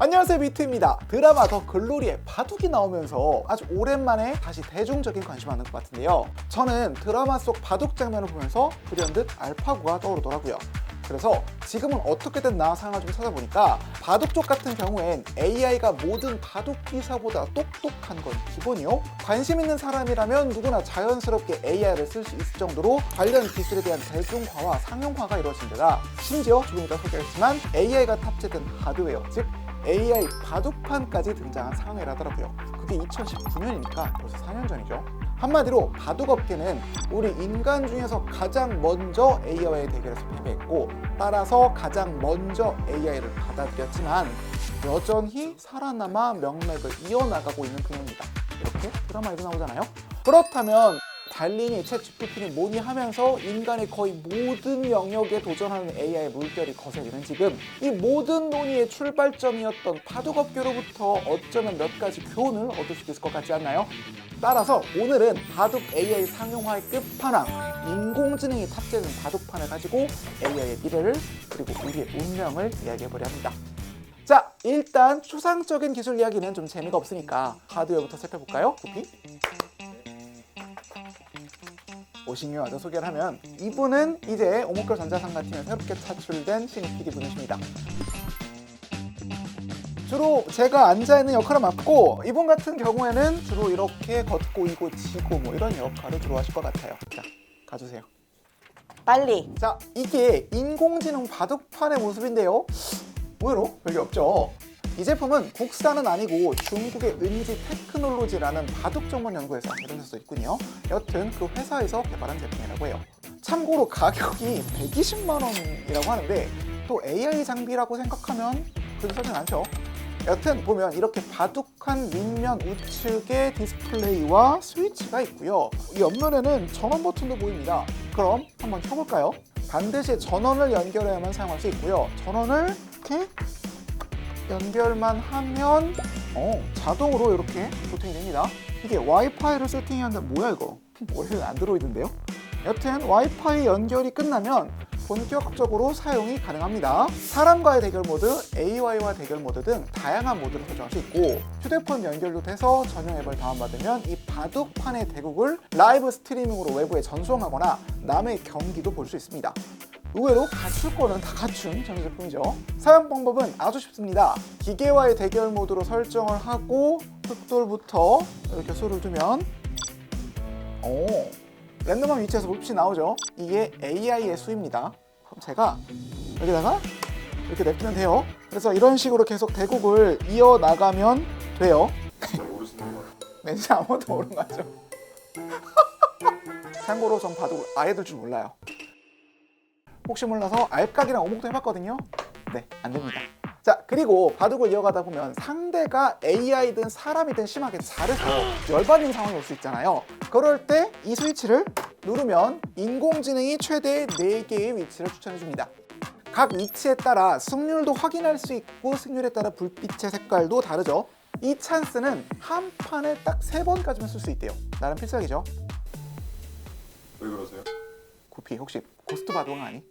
안녕하세요, 미트입니다. 드라마 더 글로리에 바둑이 나오면서 아주 오랜만에 다시 대중적인 관심 받는 것 같은데요. 저는 드라마 속 바둑 장면을 보면서 불현듯 알파고가 떠오르더라고요. 그래서 지금은 어떻게 됐나 상황을 좀 찾아보니까 바둑 쪽 같은 경우엔 AI가 모든 바둑 기사보다 똑똑한 건 기본이요. 관심 있는 사람이라면 누구나 자연스럽게 AI를 쓸 수 있을 정도로 관련 기술에 대한 대중화와 상용화가 이루어진 데다 심지어 조금 이따 소개하겠지만 AI가 탑재된 하드웨어, 즉 AI 바둑판까지 등장한 상황이라더라고요. 그게 2019년이니까 벌써 4년 전이죠. 한마디로 바둑업계는 우리 인간 중에서 가장 먼저 AI와의 대결에서 패배했고, 따라서 가장 먼저 AI를 받아들였지만 여전히 살아남아 명맥을 이어나가고 있는 분야입니다. 이렇게 드라마에도 나오잖아요. 그렇다면 달린이, 챗GPT니 뭐니 하면서 인간의 거의 모든 영역에 도전하는 AI의 물결이 거세지는 지금, 이 모든 논의의 출발점이었던 바둑업계로부터 어쩌면 몇 가지 교훈을 얻을 수 있을 것 같지 않나요? 따라서 오늘은 바둑 AI 상용화의 끝판왕, 인공지능이 탑재된 바둑판을 가지고 AI의 미래를 그리고 우리의 운명을 이야기해보려 합니다. 자, 일단 추상적인 기술 이야기는 좀 재미가 없으니까 하드웨어부터 살펴볼까요? 구피? 오신유 아저 소개를 하면, 이분은 이제 오목결 전자상가팀에 새롭게 차출된 신입 PD분이십니다. 주로 제가 앉아있는 역할을 맡고, 이분 같은 경우에는 주로 이렇게 걷고 이고 지고 뭐 이런 역할을 주로 하실 것 같아요. 자, 가주세요. 빨리. 자, 이게 인공지능 바둑판의 모습인데요. 의외로 별게 없죠. 이 제품은 국산은 아니고 중국의 은지 테크놀로지라는 바둑 전문 연구회사, 이런 데서 있군요. 여튼 그 회사에서 개발한 제품이라고 해요. 참고로 가격이 120만 원이라고 하는데, 또 AI 장비라고 생각하면 그렇게 싸진 않죠. 여튼 보면 이렇게 바둑판 밑면 우측에 디스플레이와 스위치가 있고요. 이 옆면에는 전원 버튼도 보입니다. 그럼 한번 켜볼까요? 반드시 전원을 연결해야만 사용할 수 있고요. 전원을 이렇게 연결만 하면 자동으로 이렇게 부팅이 됩니다. 이게 와이파이를 세팅해야 하는데 뭐야 이거? 원래는 안드로이드인데요? 여튼 와이파이 연결이 끝나면 본격적으로 사용이 가능합니다. 사람과의 대결 모드, AI와 대결 모드 등 다양한 모드를 설정할 수 있고, 휴대폰 연결도 돼서 전용 앱을 다운받으면 이 바둑판의 대국을 라이브 스트리밍으로 외부에 전송하거나 남의 경기도 볼 수 있습니다. 의외로 갖출 거는 다 갖춘 전 제품이죠. 사용 방법은 아주 쉽습니다. 기계와의 대결 모드로 설정을 하고 흑돌부터 이렇게 수를 두면 랜덤한 위치에서 몹시 나오죠. 이게 AI의 수입니다. 그럼 제가 여기다가 이렇게 냅두면 돼요. 그래서 이런 식으로 계속 대국을 이어나가면 돼요. 네, 진짜 아무것도 모르는 거 같죠? 참고로 전 바둑을 아예 들 줄 몰라요. 혹시 몰라서 알까기랑 오목도 해봤거든요. 네, 안 됩니다. 자, 그리고 바둑을 이어가다 보면 상대가 AI든 사람이든 심하게 잘해서 열받는 상황이 올 수 있잖아요. 그럴 때 이 스위치를 누르면 인공지능이 최대 4개의 위치를 추천해줍니다. 각 위치에 따라 승률도 확인할 수 있고, 승률에 따라 불빛의 색깔도 다르죠. 이 찬스는 한 판에 딱 3번까지만 쓸 수 있대요. 나름 필살기죠. 왜 그러세요? 구피, 혹시 고스트 바둑은 아니?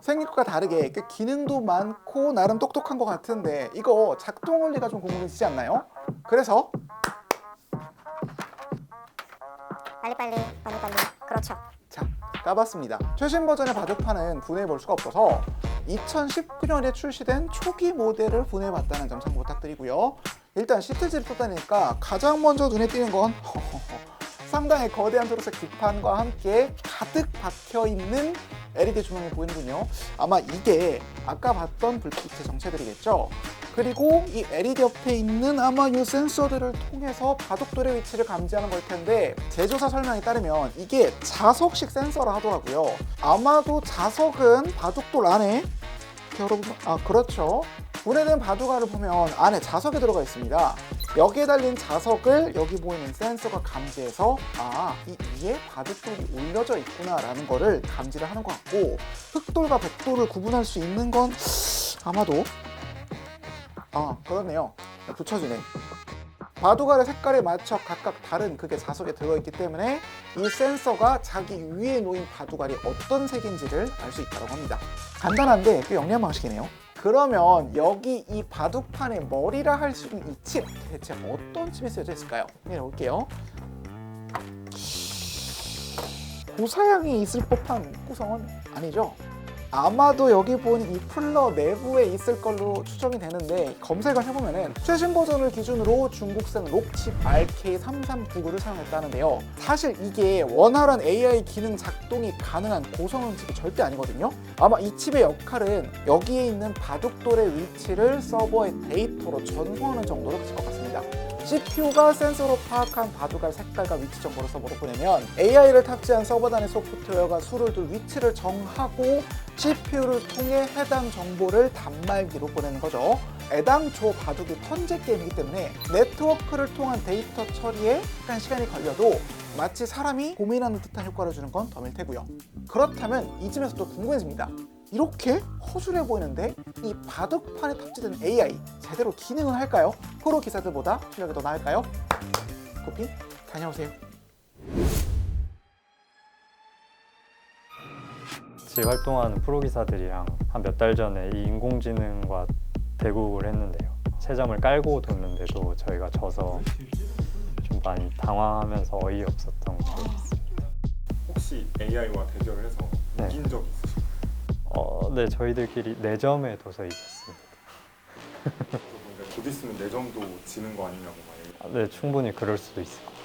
생긴 것과 다르게 꽤 기능도 많고 나름 똑똑한 것 같은데, 이거 작동 원리가 좀 궁금해지지 않나요? 그래서 빨리. 그렇죠. 자, 까봤습니다. 최신 버전의 바둑판은 분해해 볼 수가 없어서 2019년에 출시된 초기 모델을 분해해 봤다는 점 참고 부탁드리고요. 일단 시트지를 뜯다니까 가장 먼저 눈에 띄는 건 상당히 거대한 초록색 기판과 함께 가득 박혀있는 LED 조명이 보이는군요. 아마 이게 아까 봤던 불빛의 정체들이겠죠. 그리고 이 LED 옆에 있는 아마 이 센서들을 통해서 바둑돌의 위치를 감지하는 걸 텐데, 제조사 설명에 따르면 이게 자석식 센서라 하더라고요. 아마도 자석은 바둑돌 안에 여러분, 그렇죠. 분해된 바둑알을 보면 안에 자석이 들어가 있습니다. 여기에 달린 자석을 여기 보이는 센서가 감지해서 이 위에 바둑돌이 올려져 있구나 라는 거를 감지를 하는 것 같고, 흑돌과 백돌을 구분할 수 있는 건 아마도 그렇네요. 붙여주네. 바둑알의 색깔에 맞춰 각각 다른 그게 자석에 들어있기 때문에 이 센서가 자기 위에 놓인 바둑알이 어떤 색인지를 알 수 있다고 합니다. 간단한데 꽤 영리한 방식이네요. 그러면 여기 이 바둑판의 머리라 할 수 있는 이 칩, 대체 어떤 칩이 쓰여져 있을까요? 볼게요. 고사양이 있을 법한 구성은 아니죠. 아마도 여기 보니 이 쿨러 내부에 있을 걸로 추정이 되는데 검색을 해보면은 최신 버전을 기준으로 중국산 록칩 RK3399를 사용했다는데요. 사실 이게 원활한 AI 기능 작동이 가능한 고성능 칩이 절대 아니거든요. 아마 이 칩의 역할은 여기에 있는 바둑돌의 위치를 서버의 데이터로 전송하는 정도로 그칠 것 같습니다. CPU가 센서로 파악한 바둑알 색깔과 위치 정보를 서버로 보내면 AI를 탑재한 서버단의 소프트웨어가 수를 둘 위치를 정하고 CPU를 통해 해당 정보를 단말기로 보내는 거죠. 애당초 바둑이 턴제 게임이기 때문에 네트워크를 통한 데이터 처리에 약간 시간이 걸려도 마치 사람이 고민하는 듯한 효과를 주는 건 덤일 테고요. 그렇다면 이쯤에서 또 궁금해집니다. 이렇게 허술해 보이는데 이 바둑판에 탑재된 AI 제대로 기능은 할까요? 프로 기사들보다 실력이 더 나을까요? 코피 다녀오세요. 같이 활동하는 프로기사들이랑 한 몇 달 전에 이 인공지능과 대국을 했는데요. 채점을 깔고 뒀는데도 저희가 져서 좀 많이 당황하면서 어이없었던 기억이 있습니다. 혹시 AI와 대결을 해서 네. 이긴 적이 있으신가요? 네, 저희들끼리 4점에 둬서 이겼습니다. 근데 곧 있으면 4점도 지는 거 아니냐고 막 얘기. 네, 충분히 그럴 수도 있을 것 같아요.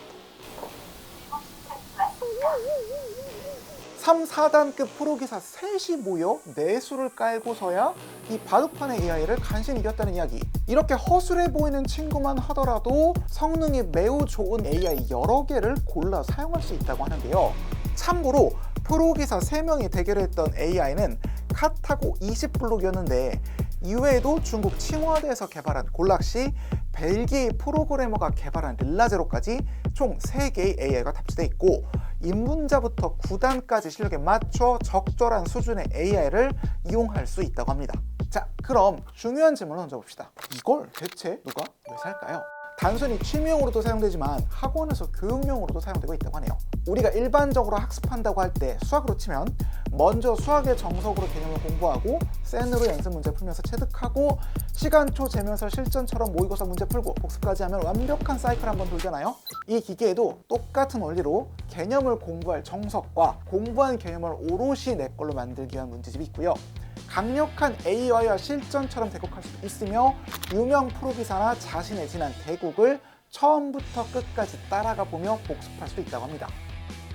3, 4단급 프로기사 셋이 모여 내수를 깔고서야 이 바둑판의 AI를 간신히 이겼다는 이야기. 이렇게 허술해 보이는 친구만 하더라도 성능이 매우 좋은 AI 여러 개를 골라 사용할 수 있다고 하는데요. 참고로 프로기사 3명이 대결했던 AI는 카타고 20블록이었는데 이외에도 중국 칭화대에서 개발한 골락시, 벨기에 프로그래머가 개발한 릴라제로까지 총 3개의 AI가 탑재되어 있고 입문자부터 9단까지 실력에 맞춰 적절한 수준의 AI를 이용할 수 있다고 합니다. 자, 그럼 중요한 질문을 던져봅시다. 이걸 대체 누가 왜 살까요? 단순히 취미용으로도 사용되지만 학원에서 교육용으로도 사용되고 있다고 하네요. 우리가 일반적으로 학습한다고 할 때 수학으로 치면 먼저 수학의 정석으로 개념을 공부하고 센으로 연습 문제 풀면서 체득하고 시간초 재면서 실전처럼 모의고사 문제 풀고 복습까지 하면 완벽한 사이클 한번 돌잖아요. 이 기계에도 똑같은 원리로 개념을 공부할 정석과 공부한 개념을 오롯이 내 걸로 만들기 위한 문제집이 있고요. 강력한 AI와 실전처럼 대국할 수 있으며 유명 프로기사나 자신의 지난 대국을 처음부터 끝까지 따라가 보며 복습할 수 있다고 합니다.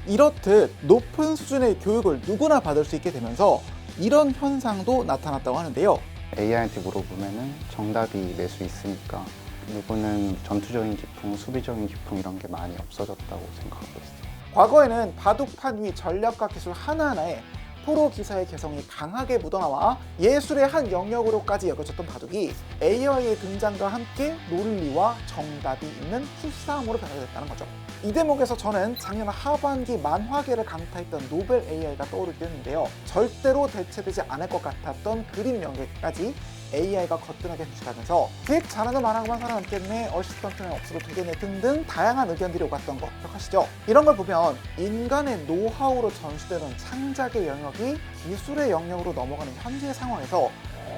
이렇듯 높은 수준의 교육을 누구나 받을 수 있게 되면서 이런 현상도 나타났다고 하는데요. AI한테 물어보면은 정답이 낼 수 있으니까 누구는 전투적인 기풍, 수비적인 기풍 이런 게 많이 없어졌다고 생각하고 있어요. 과거에는 바둑판 위 전략과 기술 하나하나에 프로 기사의 개성이 강하게 묻어나와 예술의 한 영역으로까지 여겨졌던 바둑이 AI의 등장과 함께 논리와 정답이 있는 수싸움으로 변화됐다는 거죠. 이 대목에서 저는 작년 하반기 만화계를 강타했던 노벨 AI가 떠오르게 했는데요. 절대로 대체되지 않을 것 같았던 그림 연계까지 AI가 거뜬하게 해주시다면서 기획 잘하는 만화가만 살아남겠네, 어시스턴트는 없어도 되겠네 등등 다양한 의견들이 오갔던 거 기억하시죠? 이런 걸 보면 인간의 노하우로 전수되던 창작의 영역이 기술의 영역으로 넘어가는 현재 상황에서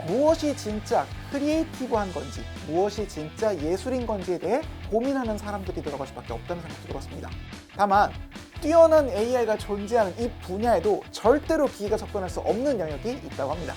무엇이 진짜 크리에이티브한 건지 무엇이 진짜 예술인 건지에 대해 고민하는 사람들이 들어갈 수밖에 없다는 생각도 들었습니다. 다만 뛰어난 AI가 존재하는 이 분야에도 절대로 기계가 접근할 수 없는 영역이 있다고 합니다.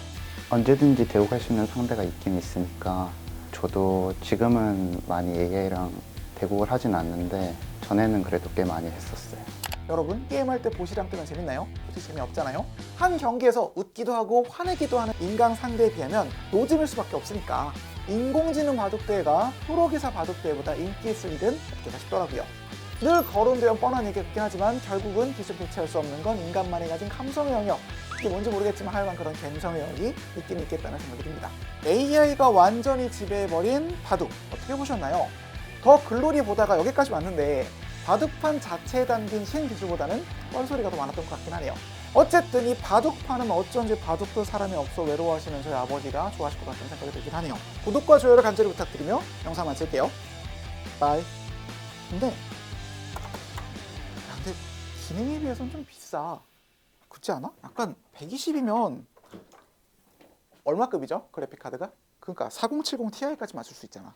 언제든지 대국할 수 있는 상대가 있긴 있으니까 저도 지금은 많이 AI랑 대국을 하진 않는데 전에는 그래도 꽤 많이 했었어요. 여러분 게임할 때 보시랑 뜨면 재밌나요? 솔직히 재미없잖아요? 한 경기에서 웃기도 하고 화내기도 하는 인간 상대에 비하면 노잼일 수밖에 없으니까 인공지능 바둑대회가 프로기사 바둑대회보다 인기 있을 일은 없겠다 싶더라고요. 늘 거론되어 뻔한 얘기긴 하지만 결국은 기술 대체할 수 없는 건 인간만이 가진 감성의 영역, 이게 뭔지 모르겠지만 하여간 그런 감성의 영역이 있긴 있겠다는 생각이 듭니다. AI가 완전히 지배해버린 바둑 어떻게 보셨나요? 더 글로리 보다가 여기까지 왔는데 바둑판 자체에 담긴 신기술보다는 뻘소리가 더 많았던 것 같긴 하네요. 어쨌든 이 바둑판은 어쩐지 바둑둘 사람이 없어 외로워하시는 저희 아버지가 좋아하실 것 같다는 생각이 들긴 하네요. 구독과 좋아요를 간절히 부탁드리며 영상 마칠게요. 바이. 근데 기능에 비해서는 좀 비싸. 그렇지 않아? 약간 120이면 얼마급이죠? 그래픽 카드가? 그러니까 4070 Ti까지 맞출 수 있잖아.